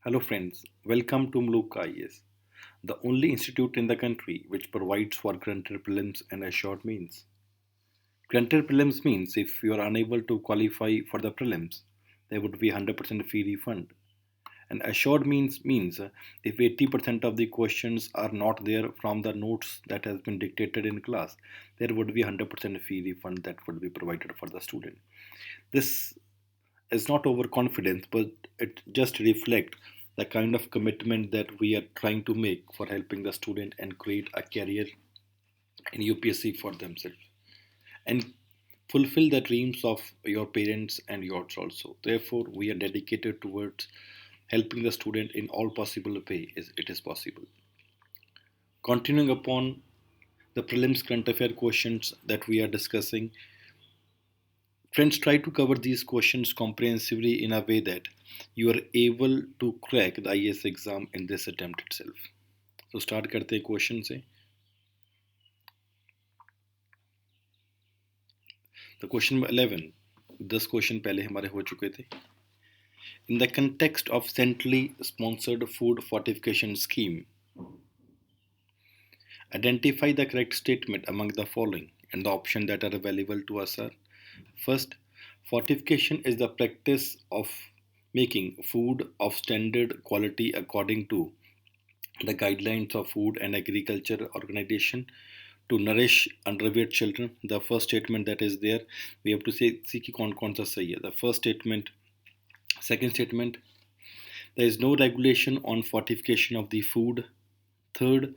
Hello friends, welcome to Mluka IS, the only institute in the country which provides for granted prelims and assured means. Granted prelims means if you are unable to qualify for the prelims, there would be 100% fee refund. And assured means if 80% of the questions are not there from the notes that has been dictated in class, there would be 100% fee refund that would be provided for the student. This is not overconfidence, but it just reflects the kind of commitment that we are trying to make for helping the student and create a career in UPSC for themselves and fulfill the dreams of your parents and yours also. Therefore, we are dedicated towards helping the student in all possible way as it is possible. Continuing upon the prelims current affair questions that we are discussing, friends, try to cover these questions comprehensively in a way that you are able to crack the IAS exam in this attempt itself. So start करते हैं question से. The question number 11, 10 question पहले हमारे हो चुके थे. In the context of centrally sponsored food fortification scheme, identify the correct statement among the following, and the options that are available to us are: first, fortification is the practice of making food of standard quality according to the guidelines of Food and Agriculture Organization to nourish underweight children. The first statement that is there, we have to say see कि कौन सा सही है. The first statement. Second statement, there is no regulation on fortification of the food. Third,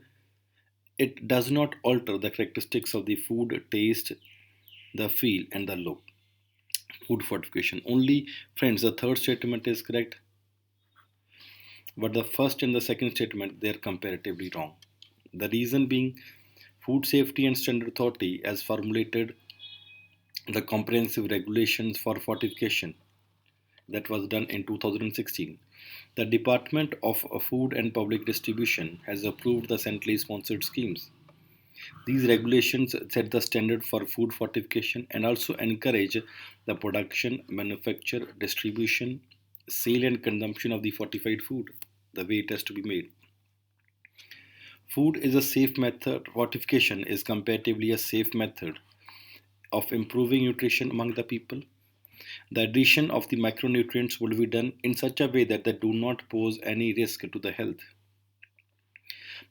it does not alter the characteristics of the food, taste, the feel, and the look. Food fortification. Only, friends, the third statement is correct, but the first and the second statement, they are comparatively wrong. The reason being, Food Safety and Standard Authority has formulated the comprehensive regulations for fortification that was done in 2016. The Department of Food and Public Distribution has approved the centrally sponsored schemes. These regulations set the standard for food fortification and also encourage the production, manufacture, distribution, sale, and consumption of the fortified food the way it has to be made. Food is a safe method, fortification is comparatively a safe method of improving nutrition among the people. The addition of the micronutrients will be done in such a way that they do not pose any risk to the health.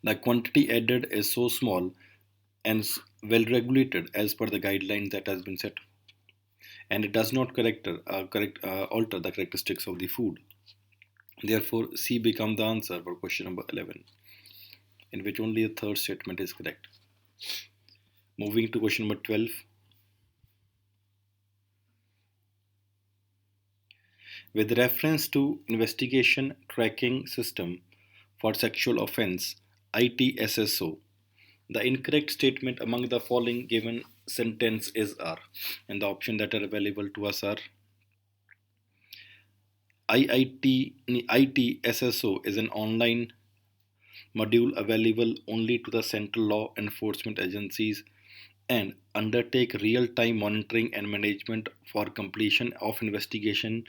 The quantity added is so small and well regulated as per the guidelines that has been set, and it does not alter the characteristics of the food. Therefore, C becomes the answer for question number 11, in which only the third statement is correct. Moving to question number 12. With reference to Investigation Tracking System for Sexual Offence ITSSO, the incorrect statement among the following given sentence is R, and the options that are available to us are: ITSSO is an online module available only to the central law enforcement agencies and undertake real-time monitoring and management for completion of investigation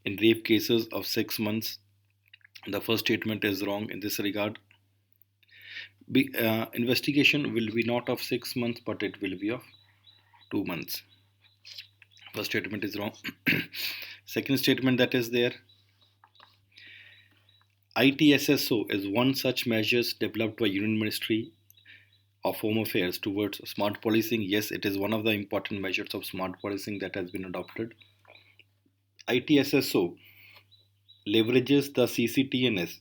in rape cases of 6 months. The first statement is wrong in this regard. Investigation will be not of 6 months, but it will be of 2 months. First statement is wrong. Second statement that is there, ITSSO is one such measures developed by Union Ministry of Home Affairs towards smart policing. Yes, it is one of the important measures of smart policing that has been adopted. ITSSO leverages the CCTNS,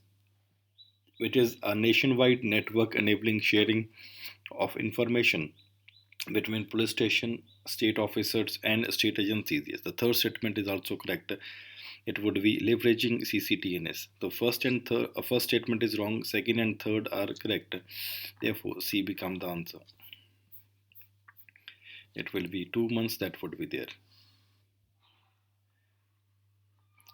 which is a nationwide network enabling sharing of information between police station, state officers, and state agencies. Yes, the third statement is also correct. It would be leveraging CCTNS. The first statement is wrong. Second and third are correct. Therefore, C become the answer. It will be 2 months that would be there.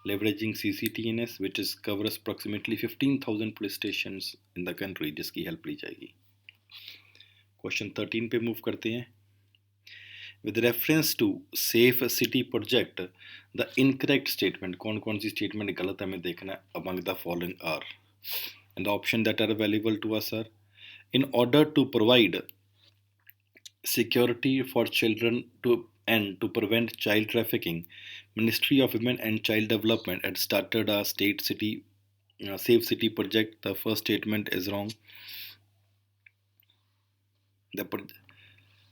Leveraging CCTNS, which is covers approximately 15,000 police stations in the country, जिसकी help ली जाएगी. Question 13 पे move करते हैं. With reference to safe city project, the incorrect statement, कौन सी statement गलत हमें देखना है, among the following are, and the options that are available to us are, in order to provide security for children and to prevent child trafficking, Ministry of Women and Child Development had started a state city safe city project. The first statement is wrong. The, pro-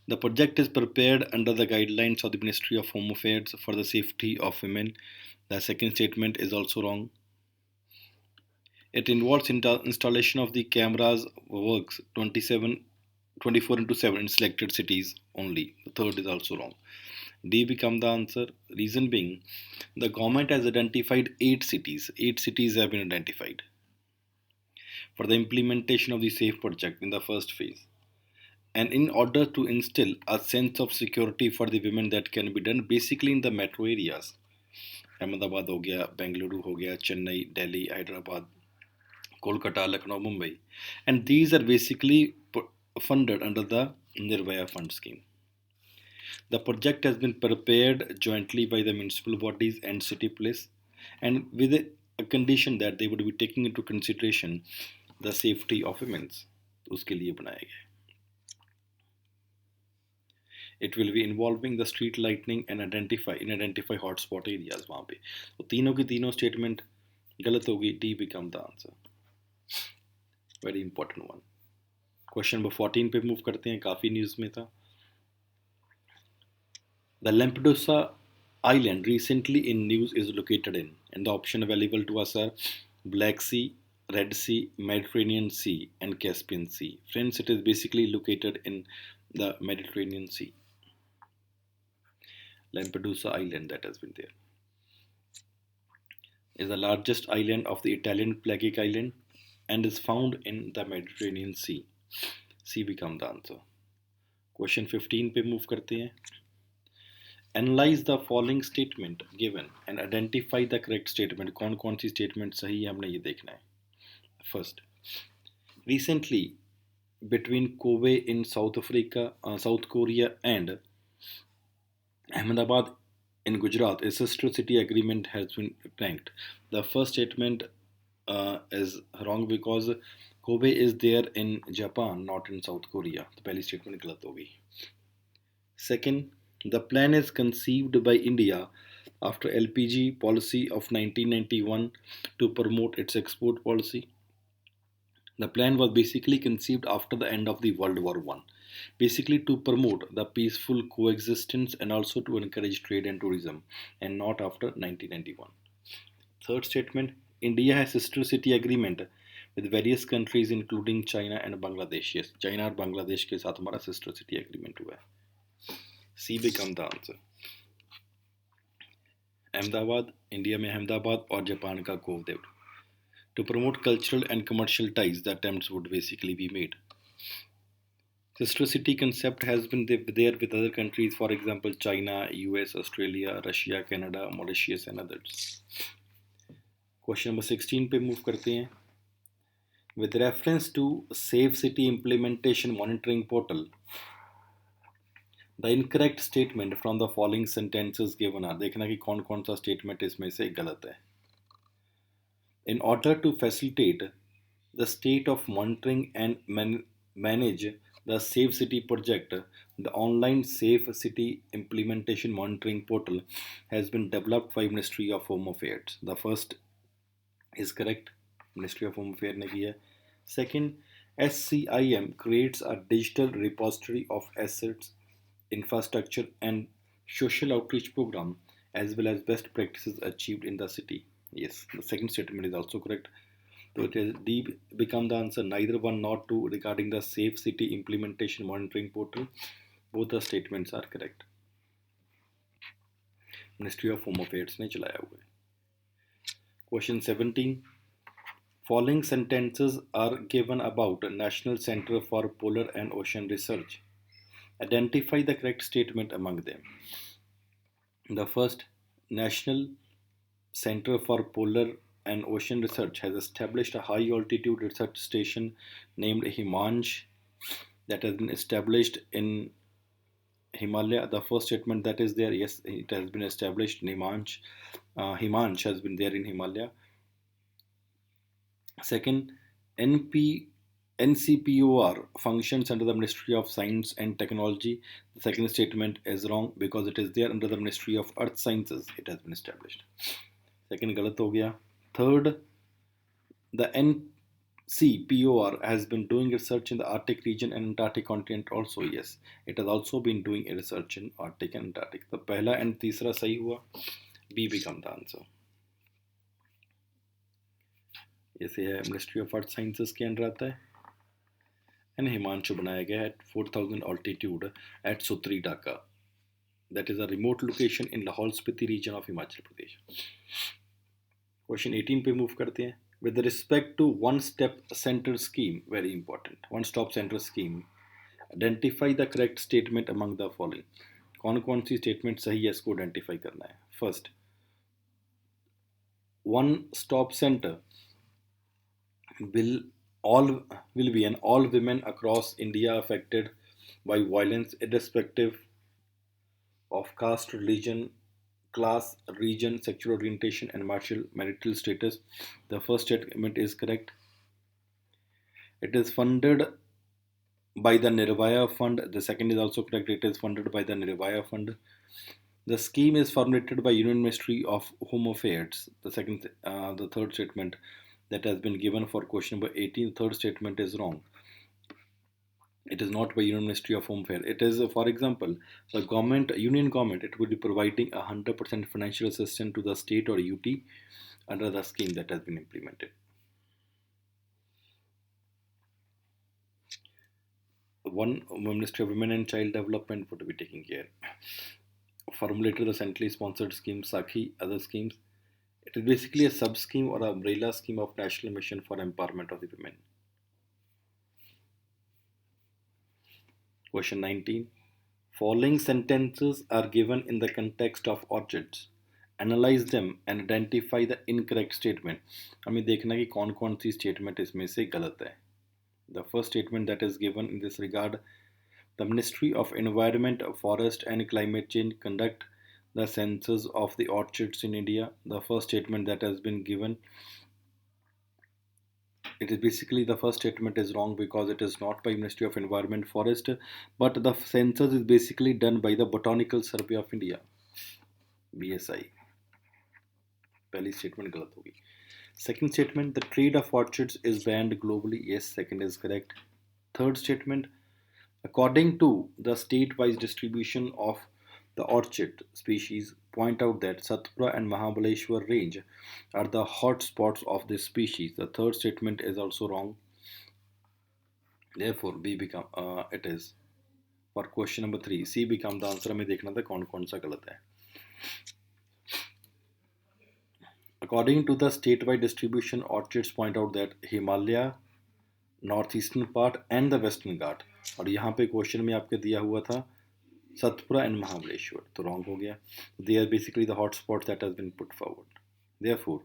the project is prepared under the guidelines of the Ministry of Home Affairs for the safety of women. The second statement is also wrong. It involves installation of the cameras works 24 into 7 in selected cities only. The third is also wrong. D become the answer. Reason being, the government has identified 8 cities. 8 cities have been identified for the implementation of the SAFE project in the first phase. And in order to instill a sense of security for the women, that can be done basically in the metro areas. Ahmedabad हो गया, बेंगलुरु हो गया, Chennai, Delhi, Hyderabad, Kolkata, Lucknow, Mumbai. And these are basically funded under the Nirbhaya Fund scheme. The project has been prepared jointly by the municipal bodies and city police, and with a condition that they would be taking into consideration the safety of women. उसके लिए बनाया गया. It will be involving the street lighting and identify hotspot areas वहाँ पे. तो तीनों की तीनों statement गलत होगी. D become the answer. Very important one. Question number 14 पे move करते हैं. काफी news में था. The Lampedusa island recently in news is located in, and the option available to us are Black Sea, Red Sea, Mediterranean Sea, and Caspian Sea. Friends, it is basically located in the Mediterranean Sea. Lampedusa island that has been there is the largest island of the Italian Pelagic island and is found in the Mediterranean Sea. C become the answer. Question 15 पे move करते हैं. Analyze the following statement given and identify the correct statement. कौन सी statement सही है हमने ये देखना है. First, recently between Kobe in South Africa, South Korea and Ahmedabad in Gujarat, a sister city agreement has been ranked. The first statement is wrong because Kobe is there in Japan, not in South Korea. तो पहली statement गलत होगी. Second, the plan is conceived by India after LPG policy of 1991 to promote its export policy. The plan was basically conceived after the end of the World War I, basically to promote the peaceful coexistence and also to encourage trade and tourism, and not after 1991. Third statement, India has sister city agreement with various countries including China and Bangladesh. Yes, China और बांग्लादेश के साथ हमारा sister city agreement हुआ है. C become the answer. Ahmedabad, India में अहमदाबाद और Japan का कोवदेव. To promote cultural and commercial ties, the attempts would basically be made. Sister city concept has been there with other countries, for example, China, US, Australia, Russia, Canada, Mauritius, and others. Question number 16 पे move करते हैं. With reference to Safe City Implementation Monitoring Portal, the incorrect statement from the following sentences given are. देखना कि कौन सा statement इसमें से गलत है. In order to facilitate the state of monitoring and manage the Safe City project, the online Safe City Implementation Monitoring Portal has been developed by Ministry of Home Affairs. The first is correct. Ministry of Home Affairs ने किया. Second, SCIM creates a digital repository of assets, infrastructure, and social outreach program as well as best practices achieved in the city. Yes, the second statement is also correct. So it is D become the answer. Neither one nor two regarding the Safe City Implementation Monitoring Portal. Both the statements are correct. Ministry of Home Affairs ने चलाया हुआ है. Question 17. Following sentences are given about National Center for Polar and Ocean Research. Identify the correct statement among them. The first, National Center for Polar and Ocean Research has established a high altitude research station named Himansh that has been established in Himalaya, the first statement that is there, yes, it has been established. Himansh has been there in Himalaya. Second, NP, NCPOR functions under the Ministry of Science and Technology. The second statement is wrong because it is there under the Ministry of Earth Sciences. It has been established. Second गलत हो गया. Third, the NCPOR has been doing research in the Arctic region and Antarctic continent also. Yes, it has also been doing research in Arctic and Antarctic. तो पहला and तीसरा सही हुआ. B become the answer. जैसे है ministry of earth sciences के under आता है. एंड हिमांशु बनाया गया at 4000 altitude at Sutri Dhaka. That is a remote location in Lahaul Spiti region of Himachal Pradesh. Question 18 पे मूव करते हैं. With respect to one step centre scheme, very important, one stop centre scheme, identify the correct statement among the following. कौन कौन सी statement सही है इसको identify करना है. First, one stop centre will all will be an all women across India affected by violence irrespective of caste, religion, class, region, sexual orientation and marital status. The first statement is correct. It is funded by the Nirvaya Fund. The second is also correct. It is funded by the Nirvaya Fund. The scheme is formulated by Union Ministry of Home Affairs. The third statement that has been given for question number 18, third statement is wrong. It is not by Union Ministry of Home Affairs. It is, for example, the government, union government, it will be providing 100% financial assistance to the state or UT under the scheme that has been implemented. One, Ministry of Women and Child Development would be taking care. Formulated the centrally sponsored scheme, Sakhi, other schemes. It is basically a sub-scheme or umbrella scheme of National Mission for Empowerment of the Women. Question 19. Following sentences are given in the context of orchids. Analyze them and identify the incorrect statement. हमें देखना कि कौन कौन सी statement इसमें से गलत है. The first statement that is given in this regard, the Ministry of Environment, Forest and Climate Change conduct the census of the orchids in India. The first statement that has been given, it is basically the first statement is wrong because it is not by Ministry of Environment Forest, but the census is basically done by the Botanical Survey of India, BSI. पहली statement गलत होगी. Second statement, the trade of orchids is banned globally. Yes, second is correct. Third statement, according to the state-wise distribution of the orchid species, point out that Satpura and Mahabaleshwar range are the hot spots of this species. The third statement is also wrong. Therefore, B become it is. For question number 3, C become the answer. हमें देखना था कौन कौन सा गलत है. According to the statewide distribution, orchids point out that Himalaya, northeastern part and the western Ghat. और यहाँ पे क्वेश्चन में आपके दिया हुआ था Satpura and Mahabaleshwar. तो wrong हो गया. They are basically the hot spots that has been put forward. Therefore,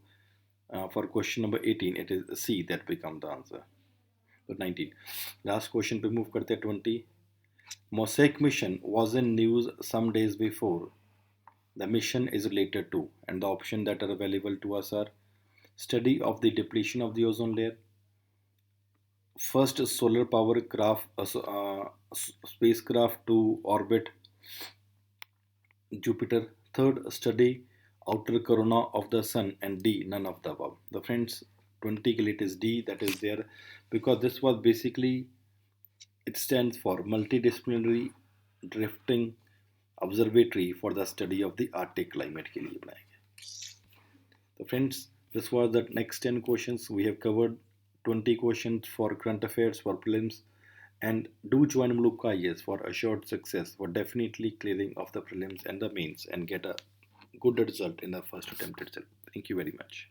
for question number 18, it is C that become the answer. So 19. Last question पे move करते हैं 20. Mosaic mission was in news some days before. The mission is related to, and the options that are available to us are study of the depletion of the ozone layer, first solar power spacecraft to orbit Jupiter, third study outer corona of the sun, and D none of the above. The friends 20 के लिए it is D that is there because this was basically, it stands for multidisciplinary drifting observatory for the study of the Arctic climate के लिए बनाया गया. So friends, this was the next 10 questions. We have covered 20 questions for current affairs for prelims, and do join Muluka IAS for assured success for definitely clearing of the prelims and the mains and get a good result in the first attempt itself. Thank you very much.